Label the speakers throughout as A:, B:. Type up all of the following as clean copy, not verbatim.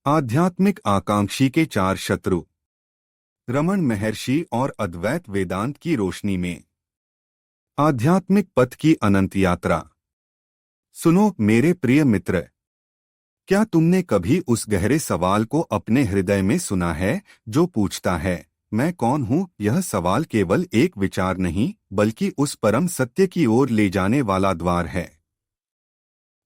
A: आध्यात्मिक आकांक्षी के चार शत्रु। रमण महर्षि और अद्वैत वेदांत की रोशनी में आध्यात्मिक पथ की अनंत यात्रा। सुनो मेरे प्रिय मित्र, क्या तुमने कभी उस गहरे सवाल को अपने हृदय में सुना है जो पूछता है, मैं कौन हूँ? यह सवाल केवल एक विचार नहीं, बल्कि उस परम सत्य की ओर ले जाने वाला द्वार है।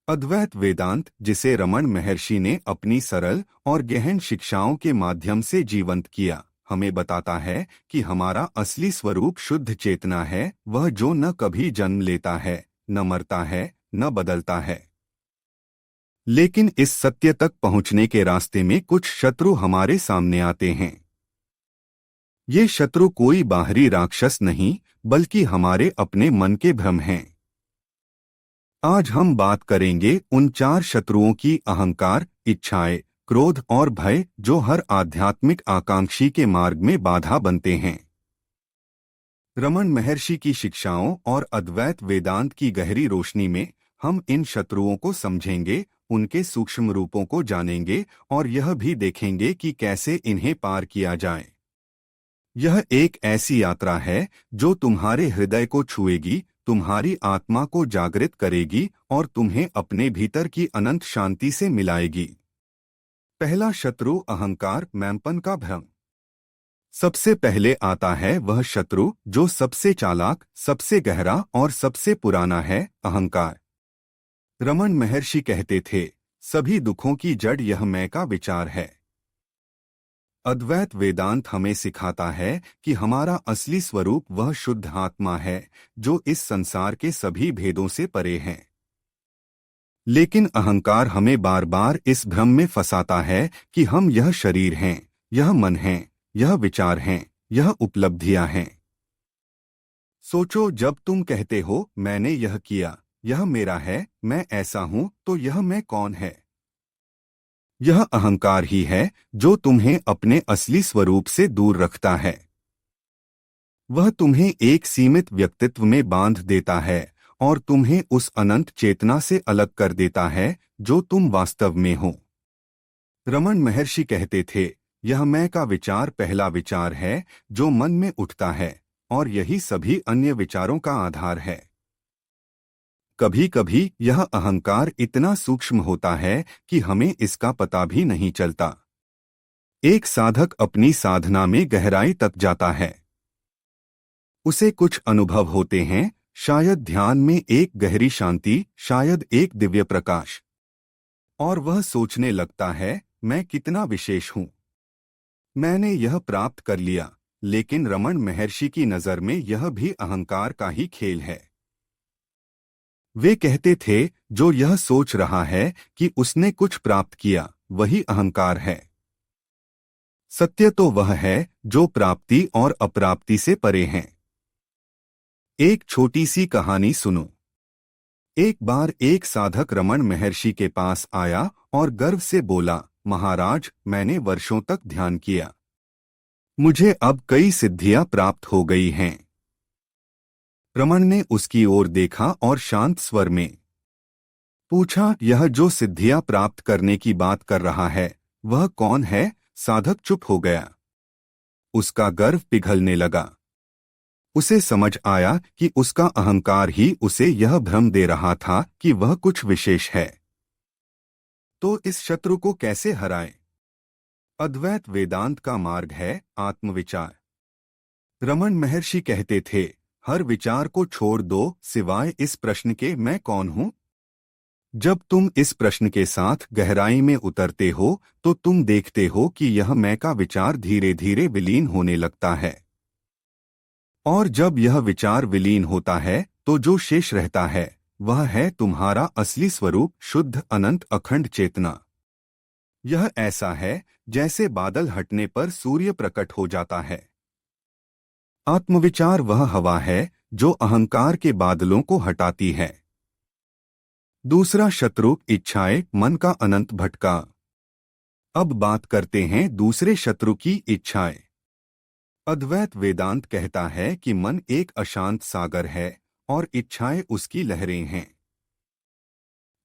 A: अद्वैत वेदांत, जिसे रमण महर्षि ने अपनी सरल और गहन शिक्षाओं के माध्यम से जीवंत किया, हमें बताता है कि हमारा असली स्वरूप शुद्ध चेतना है, वह जो न कभी जन्म लेता है, न मरता है, न बदलता है। लेकिन इस सत्य तक पहुंचने के रास्ते में कुछ शत्रु हमारे सामने आते हैं। ये शत्रु कोई बाहरी राक्षस नहीं, बल्कि हमारे अपने मन के भ्रम हैं। आज हम बात करेंगे उन चार शत्रुओं की: अहंकार, इच्छाएं, क्रोध और भय, जो हर आध्यात्मिक आकांक्षी के मार्ग में बाधा बनते हैं। रमण महर्षि की शिक्षाओं और अद्वैत वेदांत की गहरी रोशनी में हम इन शत्रुओं को समझेंगे, उनके सूक्ष्म रूपों को जानेंगे और यह भी देखेंगे कि कैसे इन्हें पार किया जाए। यह एक ऐसी यात्रा है जो तुम्हारे हृदय को छुएगी, तुम्हारी आत्मा को जागृत करेगी और तुम्हें अपने भीतर की अनंत शांति से मिलाएगी। पहला शत्रु अहंकार, मैंपन का भ्रम। सबसे पहले आता है वह शत्रु जो सबसे चालाक, सबसे गहरा और सबसे पुराना है, अहंकार। रमण महर्षि कहते थे, सभी दुखों की जड़ यह मैं का विचार है। अद्वैत वेदांत हमें सिखाता है कि हमारा असली स्वरूप वह शुद्ध आत्मा है जो इस संसार के सभी भेदों से परे है। लेकिन अहंकार हमें बार बार इस भ्रम में फंसाता है कि हम यह शरीर हैं, यह मन है, यह विचार हैं, यह उपलब्धियां हैं। सोचो, जब तुम कहते हो मैंने यह किया, यह मेरा है, मैं ऐसा हूं, तो यह मैं कौन है? यह अहंकार ही है जो तुम्हें अपने असली स्वरूप से दूर रखता है। वह तुम्हें एक सीमित व्यक्तित्व में बांध देता है और तुम्हें उस अनंत चेतना से अलग कर देता है जो तुम वास्तव में हो। रमण महर्षि कहते थे, यह मैं का विचार पहला विचार है जो मन में उठता है और यही सभी अन्य विचारों का आधार है। कभी कभी यह अहंकार इतना सूक्ष्म होता है कि हमें इसका पता भी नहीं चलता। एक साधक अपनी साधना में गहराई तक जाता है। उसे कुछ अनुभव होते हैं, शायद ध्यान में एक गहरी शांति, शायद एक दिव्य प्रकाश, और वह सोचने लगता है, मैं कितना विशेष हूँ, मैंने यह प्राप्त कर लिया। लेकिन रमण महर्षि की नज़र में यह भी अहंकार का ही खेल है। वे कहते थे, जो यह सोच रहा है कि उसने कुछ प्राप्त किया, वही अहंकार है। सत्य तो वह है जो प्राप्ति और अप्राप्ति से परे हैं। एक छोटी सी कहानी सुनो। एक बार एक साधक रमण महर्षि के पास आया और गर्व से बोला, महाराज, मैंने वर्षों तक ध्यान किया, मुझे अब कई सिद्धियां प्राप्त हो गई हैं। रमण ने उसकी ओर देखा और शांत स्वर में पूछा, यह जो सिद्धियां प्राप्त करने की बात कर रहा है, वह कौन है? साधक चुप हो गया। उसका गर्व पिघलने लगा। उसे समझ आया कि उसका अहंकार ही उसे यह भ्रम दे रहा था कि वह कुछ विशेष है। तो इस शत्रु को कैसे हराएं? अद्वैत वेदांत का मार्ग है आत्मविचार। रमण महर्षि कहते थे, हर विचार को छोड़ दो सिवाय इस प्रश्न के, मैं कौन हूं? जब तुम इस प्रश्न के साथ गहराई में उतरते हो तो तुम देखते हो कि यह मैं का विचार धीरे धीरे विलीन होने लगता है। और जब यह विचार विलीन होता है तो जो शेष रहता है वह है तुम्हारा असली स्वरूप, शुद्ध अनंत अखंड चेतना। यह ऐसा है जैसे बादल हटने पर सूर्य प्रकट हो जाता है। आत्मविचार वह हवा है जो अहंकार के बादलों को हटाती है। दूसरा शत्रु इच्छाएं, मन का अनंत भटका। अब बात करते हैं दूसरे शत्रु की, इच्छाएं। अद्वैत वेदांत कहता है कि मन एक अशांत सागर है और इच्छाएं उसकी लहरें हैं।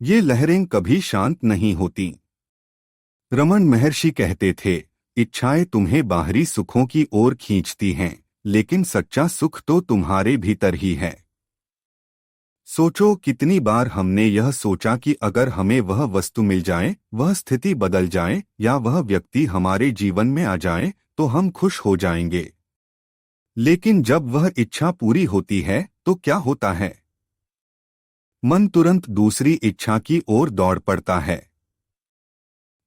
A: ये लहरें कभी शांत नहीं होती। रमन महर्षि कहते थे, इच्छाएं तुम्हें बाहरी सुखों की ओर खींचती हैं, लेकिन सच्चा सुख तो तुम्हारे भीतर ही है। सोचो कितनी बार हमने यह सोचा कि अगर हमें वह वस्तु मिल जाए, वह स्थिति बदल जाए या वह व्यक्ति हमारे जीवन में आ जाए तो हम खुश हो जाएंगे। लेकिन जब वह इच्छा पूरी होती है तो क्या होता है? मन तुरंत दूसरी इच्छा की ओर दौड़ पड़ता है।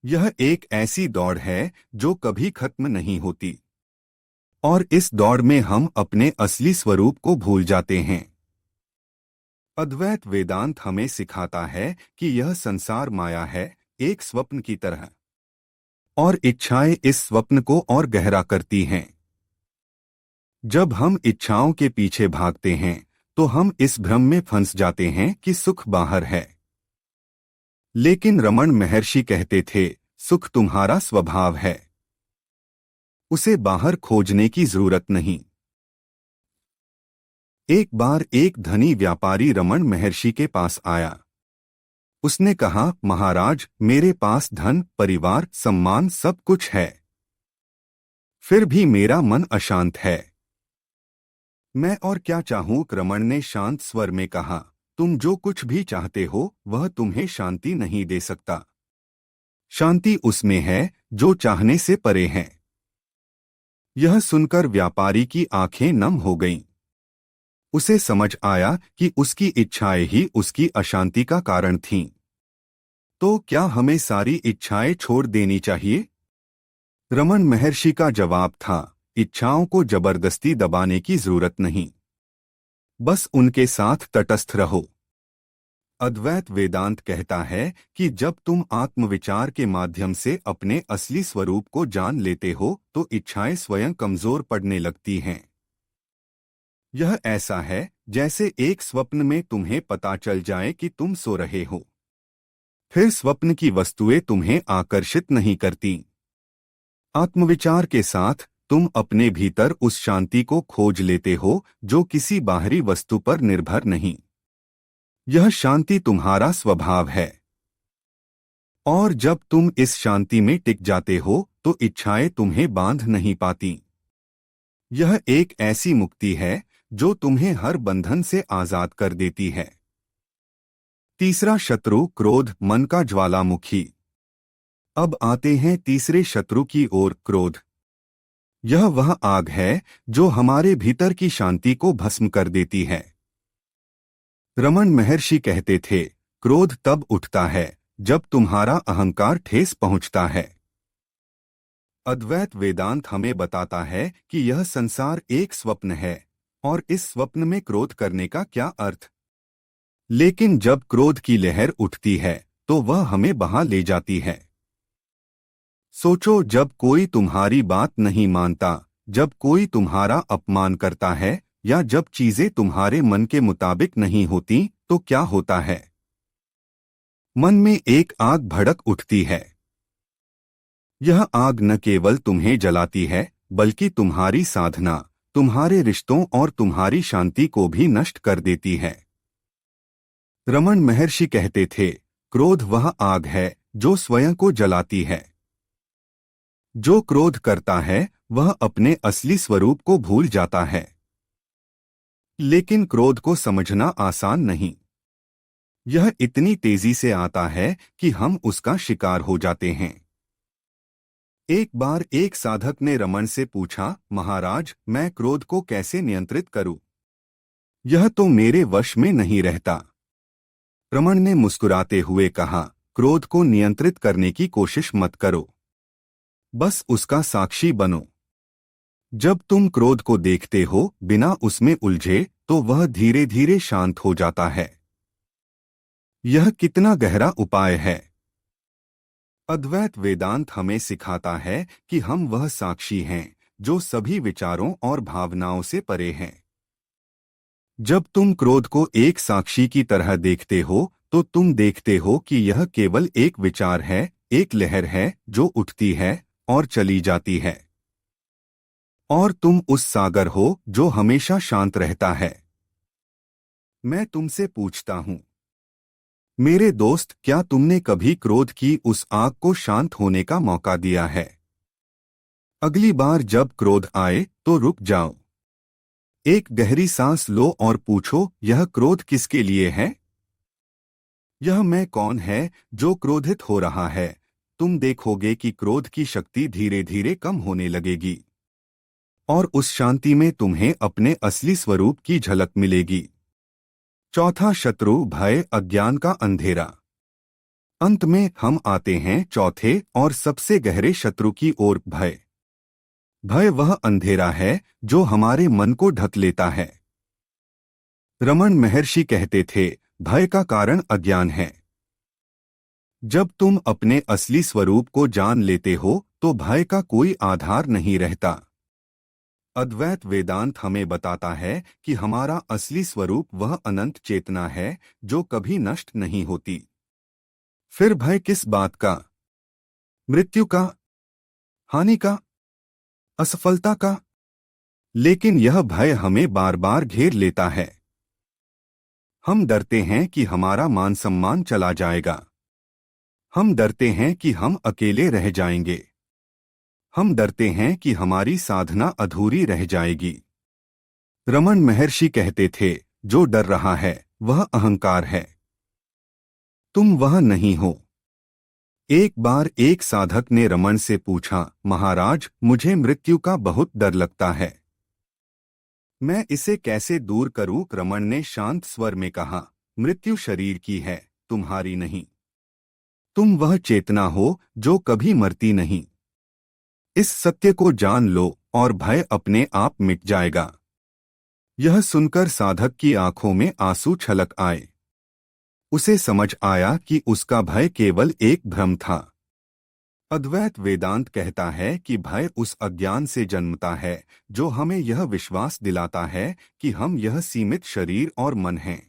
A: यह एक ऐसी दौड़ है जो कभी खत्म नहीं होती, और इस दौड़ में हम अपने असली स्वरूप को भूल जाते हैं। अद्वैत वेदांत हमें सिखाता है कि यह संसार माया है, एक स्वप्न की तरह, और इच्छाएं इस स्वप्न को और गहरा करती हैं। जब हम इच्छाओं के पीछे भागते हैं तो हम इस भ्रम में फंस जाते हैं कि सुख बाहर है। लेकिन रमन महर्षि कहते थे, सुख तुम्हारा स्वभाव है, उसे बाहर खोजने की जरूरत नहीं। एक बार एक धनी व्यापारी रमन महर्षि के पास आया। उसने कहा, महाराज, मेरे पास धन, परिवार, सम्मान सब कुछ है, फिर भी मेरा मन अशांत है। मैं और क्या चाहूं? रमन ने शांत स्वर में कहा, तुम जो कुछ भी चाहते हो वह तुम्हें शांति नहीं दे सकता। शांति उसमें है जो चाहने से परे है। यह सुनकर व्यापारी की आंखें नम हो गईं। उसे समझ आया कि उसकी इच्छाएं ही उसकी अशांति का कारण थीं। तो क्या हमें सारी इच्छाएं छोड़ देनी चाहिए? रमन महर्षि का जवाब था, इच्छाओं को जबरदस्ती दबाने की जरूरत नहीं, बस उनके साथ तटस्थ रहो। अद्वैत वेदांत कहता है कि जब तुम आत्मविचार के माध्यम से अपने असली स्वरूप को जान लेते हो तो इच्छाएं स्वयं कमजोर पड़ने लगती हैं। यह ऐसा है जैसे एक स्वप्न में तुम्हें पता चल जाए कि तुम सो रहे हो, फिर स्वप्न की वस्तुएं तुम्हें आकर्षित नहीं करती। आत्मविचार के साथ तुम अपने भीतर उस शांति को खोज लेते हो जो किसी बाहरी वस्तु पर निर्भर नहीं। यह शांति तुम्हारा स्वभाव है, और जब तुम इस शांति में टिक जाते हो तो इच्छाएं तुम्हें बांध नहीं पाती। यह एक ऐसी मुक्ति है जो तुम्हें हर बंधन से आजाद कर देती है। तीसरा शत्रु क्रोध, मन का ज्वालामुखी। अब आते हैं तीसरे शत्रु की ओर, क्रोध। यह वह आग है जो हमारे भीतर की शांति को भस्म कर देती है। रमन महर्षि कहते थे, क्रोध तब उठता है जब तुम्हारा अहंकार ठेस पहुंचता है। अद्वैत वेदांत हमें बताता है कि यह संसार एक स्वप्न है और इस स्वप्न में क्रोध करने का क्या अर्थ। लेकिन जब क्रोध की लहर उठती है तो वह हमें बहा ले जाती है। सोचो, जब कोई तुम्हारी बात नहीं मानता, जब कोई तुम्हारा अपमान करता है या जब चीजें तुम्हारे मन के मुताबिक नहीं होती तो क्या होता है? मन में एक आग भड़क उठती है। यह आग न केवल तुम्हें जलाती है बल्कि तुम्हारी साधना, तुम्हारे रिश्तों और तुम्हारी शांति को भी नष्ट कर देती है। रमन महर्षि कहते थे, क्रोध वह आग है जो स्वयं को जलाती है। जो क्रोध करता है वह अपने असली स्वरूप को भूल जाता है। लेकिन क्रोध को समझना आसान नहीं। यह इतनी तेजी से आता है कि हम उसका शिकार हो जाते हैं। एक बार एक साधक ने रमन से पूछा, महाराज, मैं क्रोध को कैसे नियंत्रित करूं? यह तो मेरे वश में नहीं रहता। रमन ने मुस्कुराते हुए कहा, क्रोध को नियंत्रित करने की कोशिश मत करो, बस उसका साक्षी बनो। जब तुम क्रोध को देखते हो बिना उसमें उलझे तो वह धीरे धीरे शांत हो जाता है। यह कितना गहरा उपाय है। अद्वैत वेदांत हमें सिखाता है कि हम वह साक्षी हैं जो सभी विचारों और भावनाओं से परे हैं। जब तुम क्रोध को एक साक्षी की तरह देखते हो तो तुम देखते हो कि यह केवल एक विचार है, एक लहर है जो उठती है और चली जाती है, और तुम उस सागर हो जो हमेशा शांत रहता है। मैं तुमसे पूछता हूं, मेरे दोस्त, क्या तुमने कभी क्रोध की उस आग को शांत होने का मौका दिया है? अगली बार जब क्रोध आए तो रुक जाओ। एक गहरी सांस लो और पूछो, यह क्रोध किसके लिए है? यह मैं कौन है जो क्रोधित हो रहा है? तुम देखोगे कि क्रोध की शक्ति धीरे धीरे कम होने लगेगी और उस शांति में तुम्हें अपने असली स्वरूप की झलक मिलेगी। चौथा शत्रु भय, अज्ञान का अंधेरा। अंत में हम आते हैं चौथे और सबसे गहरे शत्रु की ओर, भय। भय वह अंधेरा है जो हमारे मन को ढक लेता है। रमन महर्षि कहते थे, भय का कारण अज्ञान है। जब तुम अपने असली स्वरूप को जान लेते हो तो भय का कोई आधार नहीं रहता। अद्वैत वेदांत हमें बताता है कि हमारा असली स्वरूप वह अनंत चेतना है जो कभी नष्ट नहीं होती। फिर भय किस बात का? मृत्यु का, हानि का, असफलता का? लेकिन यह भय हमें बार बार घेर लेता है। हम डरते हैं कि हमारा मान सम्मान चला जाएगा। हम डरते हैं कि हम अकेले रह जाएंगे। हम डरते हैं कि हमारी साधना अधूरी रह जाएगी। रमन महर्षि कहते थे, जो डर रहा है वह अहंकार है। तुम वह नहीं हो। एक बार एक साधक ने रमन से पूछा, महाराज, मुझे मृत्यु का बहुत डर लगता है। मैं इसे कैसे दूर करूं? रमन ने शांत स्वर में कहा, मृत्यु शरीर की है, तुम्हारी नहीं। तुम वह चेतना हो जो कभी मरती नहीं। इस सत्य को जान लो और भय अपने आप मिट जाएगा। यह सुनकर साधक की आंखों में आंसू छलक आए। उसे समझ आया कि उसका भय केवल एक भ्रम था। अद्वैत वेदांत कहता है कि भय उस अज्ञान से जन्मता है जो हमें यह विश्वास दिलाता है कि हम यह सीमित शरीर और मन हैं।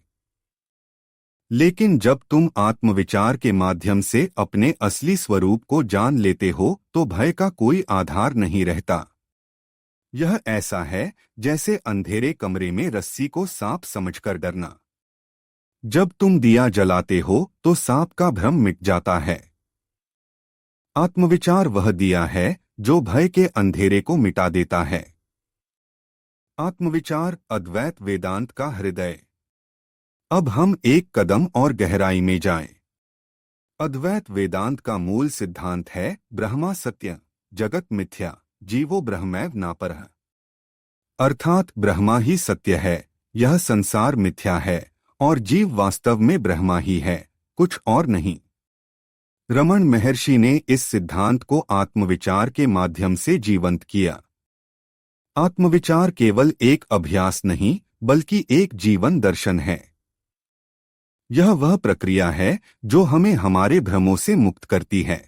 A: लेकिन जब तुम आत्मविचार के माध्यम से अपने असली स्वरूप को जान लेते हो तो भय का कोई आधार नहीं रहता। यह ऐसा है जैसे अंधेरे कमरे में रस्सी को सांप समझकर डरना। जब तुम दिया जलाते हो तो सांप का भ्रम मिट जाता है। आत्मविचार वह दिया है जो भय के अंधेरे को मिटा देता है। आत्मविचार अद्वैत वेदांत का हृदय। अब हम एक कदम और गहराई में जाएं। अद्वैत वेदांत का मूल सिद्धांत है, ब्रह्मा सत्य, जगत मिथ्या, जीवो ब्रह्मैव नापरः। अर्थात ब्रह्मा ही सत्य है, यह संसार मिथ्या है और जीव वास्तव में ब्रह्मा ही है, कुछ और नहीं। रमन महर्षि ने इस सिद्धांत को आत्मविचार के माध्यम से जीवंत किया। आत्मविचार केवल एक अभ्यास नहीं बल्कि एक जीवन दर्शन है। यह वह प्रक्रिया है जो हमें हमारे भ्रमों से मुक्त करती है।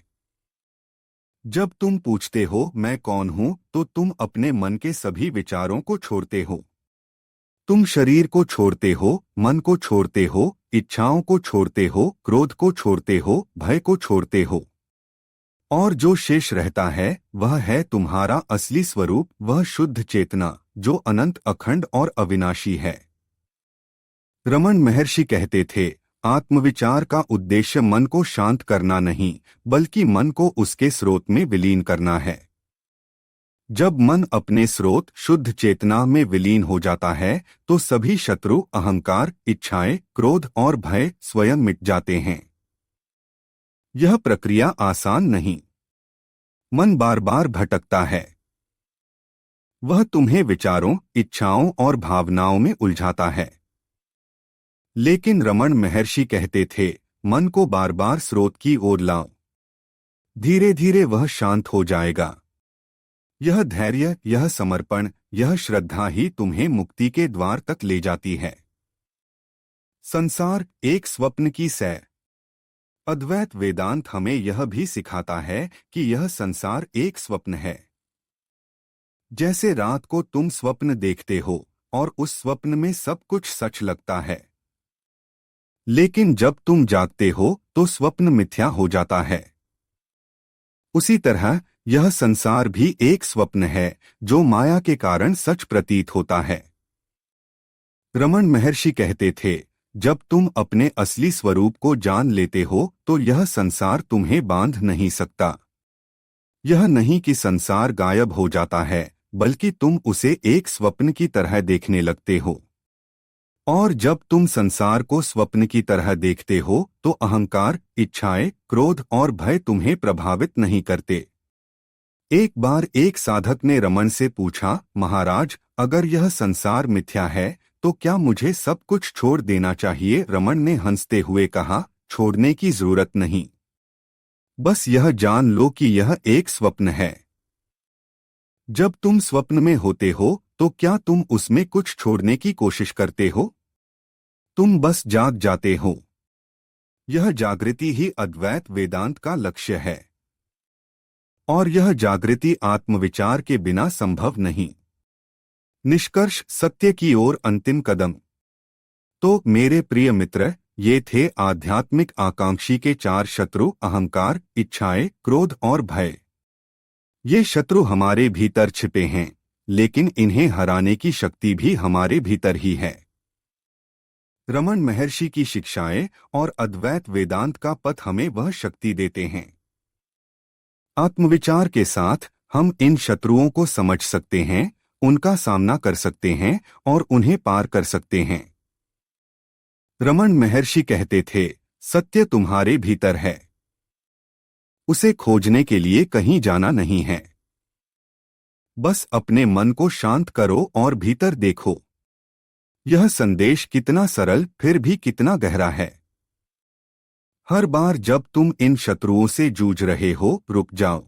A: जब तुम पूछते हो मैं कौन हूं तो तुम अपने मन के सभी विचारों को छोड़ते हो। तुम शरीर को छोड़ते हो, मन को छोड़ते हो, इच्छाओं को छोड़ते हो, क्रोध को छोड़ते हो, भय को छोड़ते हो। और जो शेष रहता है वह है तुम्हारा असली स्वरूप, वह शुद्ध चेतना जो अनंत, अखंड और अविनाशी है। रमन महर्षि कहते थे, आत्मविचार का उद्देश्य मन को शांत करना नहीं बल्कि मन को उसके स्रोत में विलीन करना है। जब मन अपने स्रोत शुद्ध चेतना में विलीन हो जाता है तो सभी शत्रु, अहंकार, इच्छाएं, क्रोध और भय स्वयं मिट जाते हैं। यह प्रक्रिया आसान नहीं। मन बार बार भटकता है। वह तुम्हें विचारों, इच्छाओं और भावनाओं में उलझाता है। लेकिन रमन महर्षि कहते थे, मन को बार बार स्रोत की ओर लाओ। धीरे धीरे वह शांत हो जाएगा। यह धैर्य, यह समर्पण, यह श्रद्धा ही तुम्हें मुक्ति के द्वार तक ले जाती है। संसार एक स्वप्न की सैर। अद्वैत वेदांत हमें यह भी सिखाता है कि यह संसार एक स्वप्न है। जैसे रात को तुम स्वप्न देखते हो और उस स्वप्न में सब कुछ सच लगता है, लेकिन जब तुम जागते हो तो स्वप्न मिथ्या हो जाता है। उसी तरह यह संसार भी एक स्वप्न है जो माया के कारण सच प्रतीत होता है। रमन महर्षि कहते थे, जब तुम अपने असली स्वरूप को जान लेते हो तो यह संसार तुम्हें बांध नहीं सकता। यह नहीं कि संसार गायब हो जाता है, बल्कि तुम उसे एक स्वप्न की तरह देखने लगते हो। और जब तुम संसार को स्वप्न की तरह देखते हो तो अहंकार, इच्छाएं, क्रोध और भय तुम्हें प्रभावित नहीं करते। एक बार एक साधक ने रमन से पूछा, महाराज, अगर यह संसार मिथ्या है तो क्या मुझे सब कुछ छोड़ देना चाहिए? रमन ने हंसते हुए कहा, छोड़ने की जरूरत नहीं। बस यह जान लो कि यह एक स्वप्न है। जब तुम स्वप्न में होते हो तो क्या तुम उसमें कुछ छोड़ने की कोशिश करते हो? तुम बस जाग जाते हो। यह जागृति ही अद्वैत वेदांत का लक्ष्य है। और यह जागृति आत्मविचार के बिना संभव नहीं। निष्कर्ष, सत्य की ओर अंतिम कदम। तो मेरे प्रिय मित्र, ये थे आध्यात्मिक आकांक्षी के 4 शत्रु: अहंकार, इच्छाएं, क्रोध और भय। ये शत्रु हमारे भीतर छिपे हैं, लेकिन इन्हें हराने की शक्ति भी हमारे भीतर ही है। रमन महर्षि की शिक्षाएं और अद्वैत वेदांत का पथ हमें वह शक्ति देते हैं। आत्मविचार के साथ हम इन शत्रुओं को समझ सकते हैं, उनका सामना कर सकते हैं और उन्हें पार कर सकते हैं। रमन महर्षि कहते थे, सत्य तुम्हारे भीतर है। उसे खोजने के लिए कहीं जाना नहीं है। बस अपने मन को शांत करो और भीतर देखो। यह संदेश कितना सरल फिर भी कितना गहरा है। हर बार जब तुम इन शत्रुओं से जूझ रहे हो, रुक जाओ।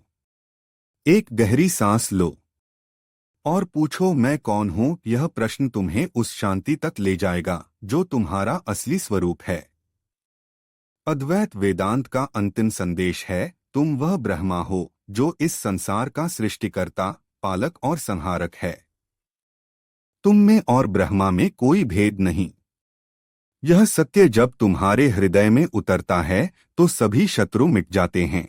A: एक गहरी सांस लो और पूछो, मैं कौन हूं? यह प्रश्न तुम्हें उस शांति तक ले जाएगा जो तुम्हारा असली स्वरूप है। अद्वैत वेदांत का अंतिम संदेश है, तुम वह ब्रह्मा हो जो इस संसार का सृष्टिकर्ता, पालक और संहारक है। तुम में और ब्रह्मा में कोई भेद नहीं। यह सत्य जब तुम्हारे हृदय में उतरता है तो सभी शत्रु मिट जाते हैं।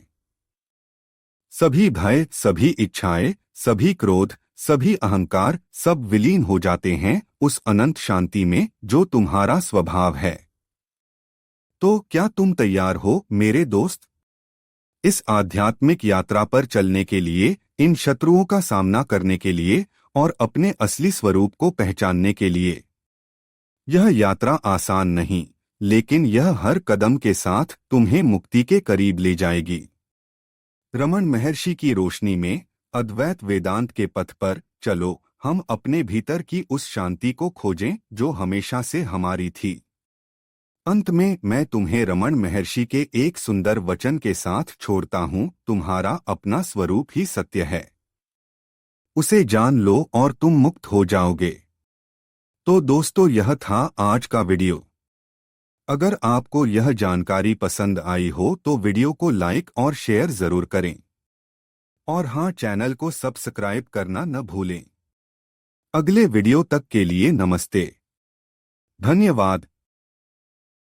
A: सभी भय, सभी इच्छाएं, सभी क्रोध, सभी अहंकार, सब विलीन हो जाते हैं उस अनंत शांति में जो तुम्हारा स्वभाव है। तो क्या तुम तैयार हो मेरे दोस्त, इस आध्यात्मिक यात्रा पर चलने के लिए, इन शत्रुओं का सामना करने के लिए और अपने असली स्वरूप को पहचानने के लिए? यह यात्रा आसान नहीं, लेकिन यह हर कदम के साथ तुम्हें मुक्ति के करीब ले जाएगी। रमन महर्षि की रोशनी में अद्वैत वेदांत के पथ पर चलो, हम अपने भीतर की उस शांति को खोजें जो हमेशा से हमारी थी। अंत में मैं तुम्हें रमन महर्षि के एक सुंदर वचन के साथ छोड़ता हूँ, तुम्हारा अपना स्वरूप ही सत्य है। उसे जान लो और तुम मुक्त हो जाओगे। तो दोस्तों, यह था आज का वीडियो। अगर आपको यह जानकारी पसंद आई हो तो वीडियो को लाइक और शेयर जरूर करें। और हाँ, चैनल को सब्सक्राइब करना न भूलें। अगले वीडियो तक के लिए नमस्ते। धन्यवाद।